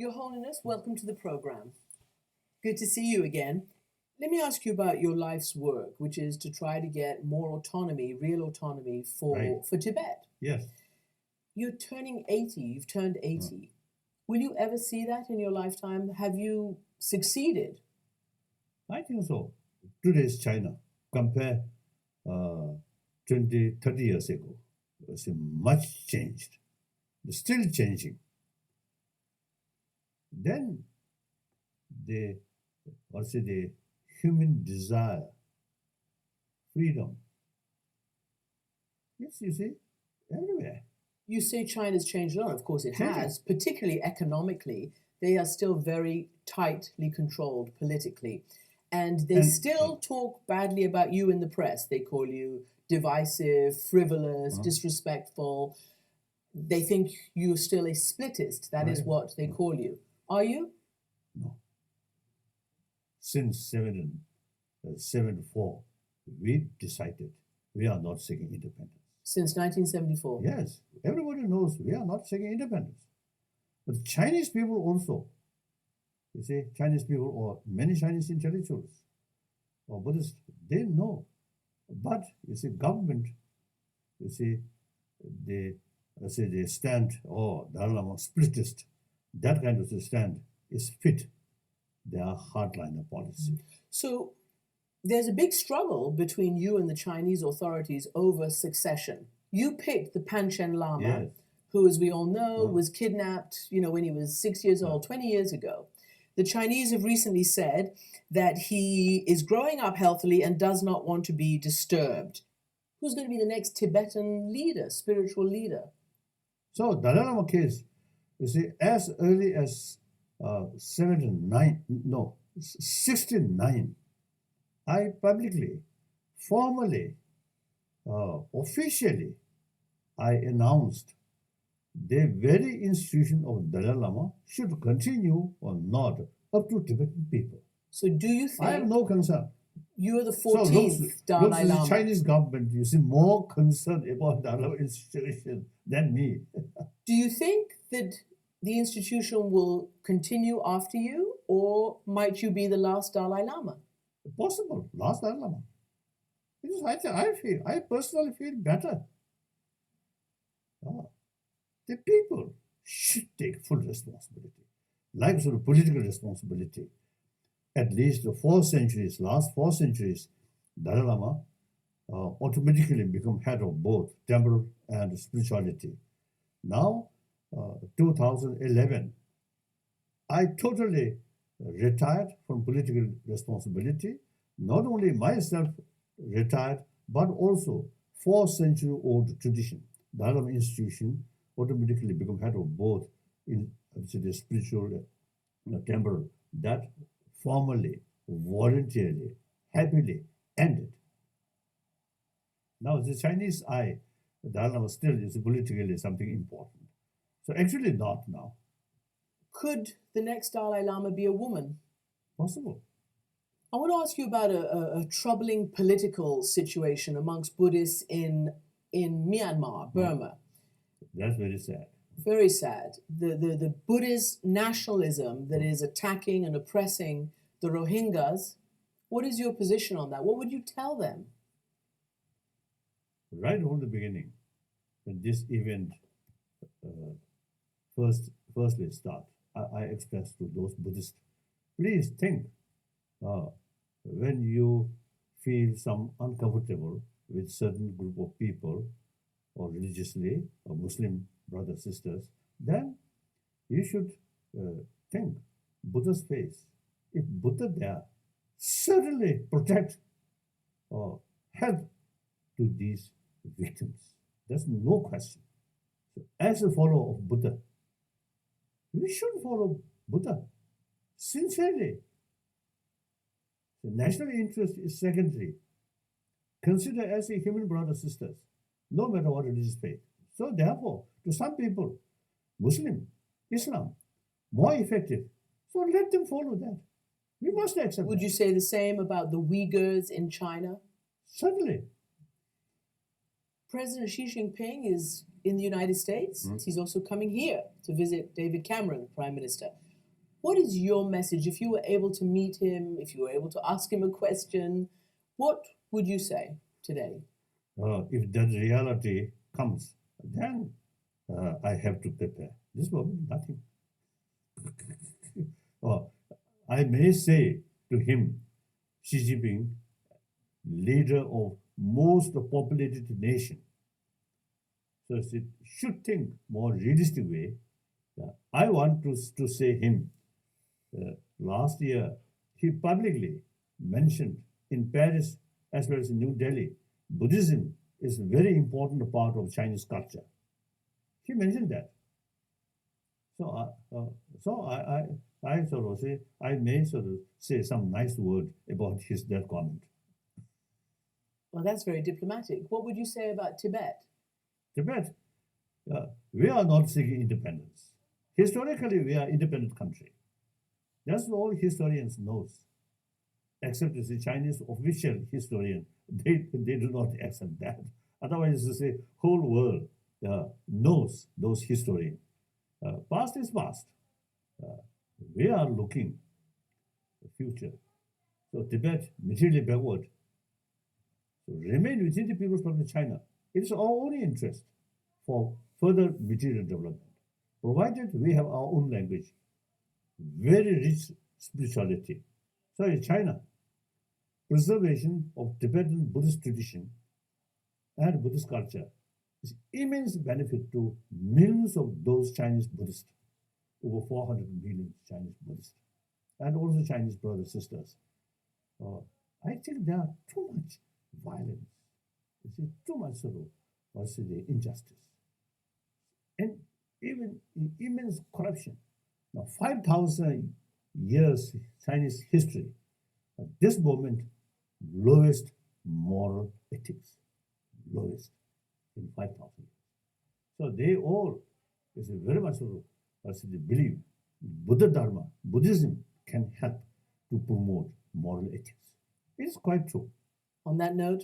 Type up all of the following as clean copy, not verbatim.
Your Holiness, welcome to the program. Good to see you again. Let me ask you about your life's work, which is to try to get more autonomy, real autonomy Right. for Tibet. Yes. You're turning 80, you've turned 80. Will you ever see that in your lifetime? Have you succeeded? I think so. Today's China, compare uh, 20, 30 years ago, it's much changed. It's still changing. Then the, the human desire, freedom. Yes, you see, everywhere. You say China's changed a lot. Of course, it Changing. has, particularly economically. They are still very tightly controlled politically. And they still talk badly about you in the press. They call you divisive, frivolous, disrespectful. They think you're still a splittist. That is Right. what they call you. Are you? No. Since 74, we decided we are not seeking independence. Since 1974. Yes, everybody knows we are not seeking independence. But Chinese people also, you see, Chinese people or many Chinese intellectuals or Buddhists, they know. But you see, government, you see, they stand, Dalai Lama splittist, that kind of stand is fit their hardliner policy. So there's a big struggle between you and the Chinese authorities over succession. You picked the Panchen Lama, Yes. who, as we all know, was kidnapped, when he was 6 years old, 20 years ago. The Chinese have recently said that he is growing up healthily and does not want to be disturbed. Who's going to be the next Tibetan leader, spiritual leader? So Dalai Lama case, you see, as early as 69, I publicly, formally, officially, I announced the very institution of Dalai Lama should continue or not up to Tibetan people. So do you I have think no concern. you are the So 14th Dalai looks the Lama? Chinese government, you see, more concerned about Dalai Lama institution than me. Do you think that the institution will continue after you, or might you be the last Dalai Lama? Possible, last Dalai Lama. Because I personally feel better. The people should take full responsibility, like sort of political responsibility. At least last 4 centuries, Dalai Lama automatically become head of both temple and spirituality. Now, 2011, I totally retired from political responsibility. Not only myself retired, but also 4 century-old tradition. Dalai Lama institution automatically become head of both in the spiritual temple that formally, voluntarily, happily ended. Now the Chinese eye, Dalai Lama still is politically something important. So actually not now. Could the next Dalai Lama be a woman? Possible. I want to ask you about a troubling political situation amongst Buddhists in Myanmar, Burma. That's very sad. Very sad. The Buddhist nationalism that is attacking and oppressing the Rohingyas. What is your position on that? What would you tell them? Right from the beginning, when this event firstly start, I expressed to those Buddhists, please think when you feel some uncomfortable with certain group of people or religiously or Muslim brothers, sisters, then you should think Buddha's face. If Buddha there, certainly protect or help to these victims. There's no question. So as a follower of Buddha, we should follow Buddha sincerely. The national interest is secondary. Consider as a human brothers, sisters, no matter what religious faith. So therefore, to some people, Muslim, Islam, more effective. So let them follow that. We must accept Would that. you say the same about the Uyghurs in China? Certainly. President Xi Jinping is in the United States. He's also coming here to visit David Cameron, Prime Minister. What is your message if you were able to meet him, if you were able to ask him a question? What would you say today? If that reality comes, then I have to prepare. This moment, nothing. Or I may say to him, Xi Jinping, leader of most populated nation, so he should think more realistic way. I want to say him. Last year, he publicly mentioned in Paris as well as in New Delhi, Buddhism is a very important part of Chinese culture. He mentioned that. So, I sort of say, I may sort of say some nice word about that comment. Well, that's very diplomatic. What would you say about Tibet? Tibet, we are not seeking independence. Historically, we are independent country. That's all historians knows, except the Chinese official historian. They do not accept that. Otherwise, the whole world knows those historians. Past is past. We are looking the future. So Tibet, materially backward, so remain within the People's Republic of China. It's our only interest for further material development, provided we have our own language, very rich spirituality. So China, preservation of Tibetan Buddhist tradition and Buddhist culture is immense benefit to millions of those Chinese Buddhists, over 400 million Chinese Buddhists, and also Chinese brothers and sisters. I think there are too much violence, too much sort of, the injustice, and even immense corruption. Now, 5,000 years Chinese history, at this moment, lowest moral ethics, lowest in 5,000 years. So they all is very much sort of, they believe Buddha Dharma, Buddhism can help to promote moral ethics. It's quite true. On that note,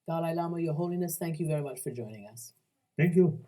Dalai Lama, Your Holiness, thank you very much for joining us. Thank you.